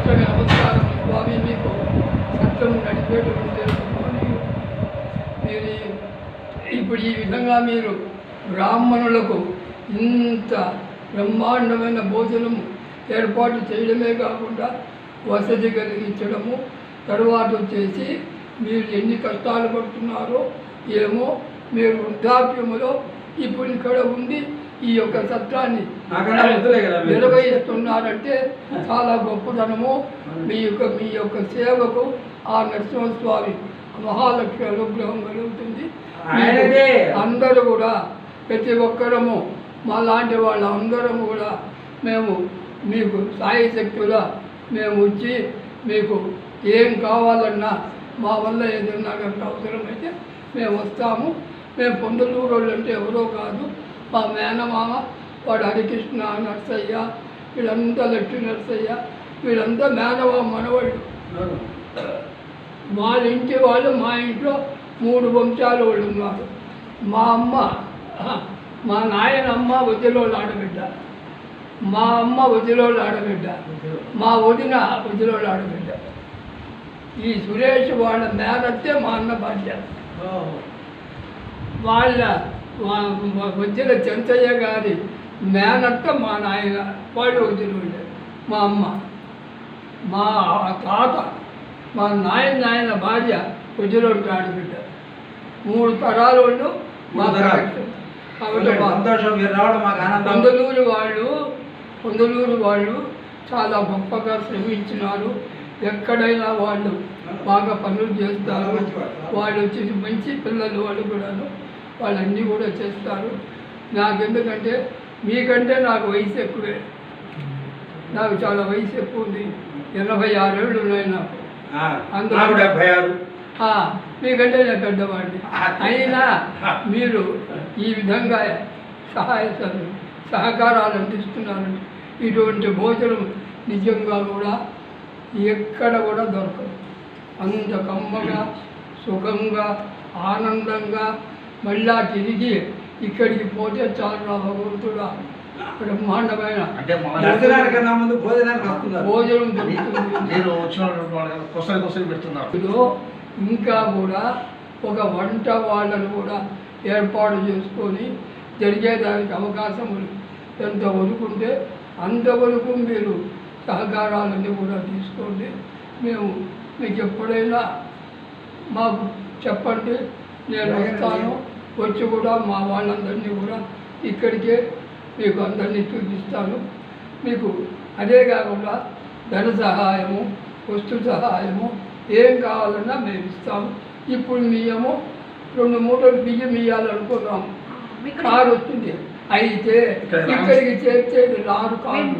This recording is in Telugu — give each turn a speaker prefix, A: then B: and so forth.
A: సాష్టాంగ నమస్కారం స్వామి. మీకు సత్యం నడిపేటువంటి మీరు ఇప్పుడు ఈ విధంగా మీరు బ్రాహ్మణులకు ఇంత బ్రహ్మాండమైన భోజనం ఏర్పాటు చేయడమే కాకుండా వసతి కలిగించడము, తర్వాత వచ్చేసి మీరు ఎన్ని కష్టాలు పడుతున్నారో ఏమో, మీరు వృద్ధాప్యములో ఇప్పుడు ఇక్కడ ఉండి ఈ యొక్క సత్రాన్ని నిర్వహిస్తున్నారంటే చాలా గొప్పతనము. మీ యొక్క సేవకు ఆ నరసింహస్వామి మహాలక్ష్మి అనుగ్రహం కలుగుతుంది. అందరూ కూడా ప్రతి ఒక్కరము మా లాంటి వాళ్ళందరం కూడా మేము మీకు సాయి శక్తులా మేము వచ్చి మీకు ఏం కావాలన్నా మా వల్ల ఏదన్నా అవసరమైతే మేము వస్తాము. మేము పొందలూరు వాళ్ళు అంటే ఎవరో కాదు, మా మేనమామ వాడు హరికృష్ణ నర్సయ్య, వీళ్ళంతా లక్ష్మీ నర్సయ్య, వీళ్ళంతా మేనమామ మనవాళ్ళు. వాళ్ళ ఇంటి వాళ్ళు మా ఇంట్లో 3 వంశాల వాళ్ళు ఉన్నారు. మా అమ్మ, మా నాయనమ్మ వదిలోళ్ళు ఆడబిడ్డ, మా అమ్మ వదిలోళ్ళు ఆడబిడ్డ, మా వదిన వదిలోళ్ళు ఆడబిడ్డ. ఈ సురేష్ వాళ్ళ మేనత్తే మా అన్న భార్య. వాళ్ళ వదిన చెంచయ్య గారి మేనత్త మా నాయన, వాళ్ళు వదిలోళ్ళే. మా అమ్మ, మా తాత, మా నాయన భార్య వదిలోళ్ళు ఆడబిడ్డ. 3 తరాల వాళ్ళు మా పొందలూరు వాళ్ళు చాలా గొప్పగా శ్రమించినారు. ఎక్కడైనా వాళ్ళు బాగా పనులు చేస్తారు. వాళ్ళు వచ్చేసి మంచి పిల్లలు వాళ్ళు కూడాను, వాళ్ళన్నీ కూడా చేస్తారు. నాకెందుకంటే మీకంటే నాకు వయసు ఎక్కువే, నాకు చాలా వయసు ఎక్కువ ఉంది. 86 ఏళ్ళు ఉన్నాయి నాకు. మీకంటే నేను పెద్దవాడిని. అయినా మీరు ఈ విధంగా సహకారాలు అందిస్తున్నారంటే ఇటువంటి భోజనం నిజంగా కూడా ఎక్కడ కూడా దొరకదు. అంత కమ్మగా, సుఖంగా, ఆనందంగా మళ్ళా తిరిగి ఇక్కడికి పోతే చాలా భగవంతుడా బ్రహ్మాండమైన భోజనం దొరుకుతుంది. ఇంకా కూడా ఒక వంట వాళ్ళను కూడా ఏర్పాటు చేసుకొని జరిగేదానికి అవకాశం ఎంతవరకు ఉంటే అంతవరకు మీరు సహకారాలన్నీ కూడా తీసుకోండి. మేము మీకు ఎప్పుడైనా మాకు చెప్పండి, నేను వస్తాను. వచ్చి కూడా మా వాళ్ళందరినీ కూడా ఇక్కడికే మీకు అందరినీ చూపిస్తాను. మీకు అదే కాకుండా ధన సహాయము, వస్తు సహాయము ఏం కావాలన్నా మేము ఇస్తాము. ఇప్పుడు మేము 2 మూటలు బియ్యం ఇవ్వాలనుకున్నాము. కారు వచ్చింది, అయితే ఇక్కడికి చేర్చేది 6 కార్లు.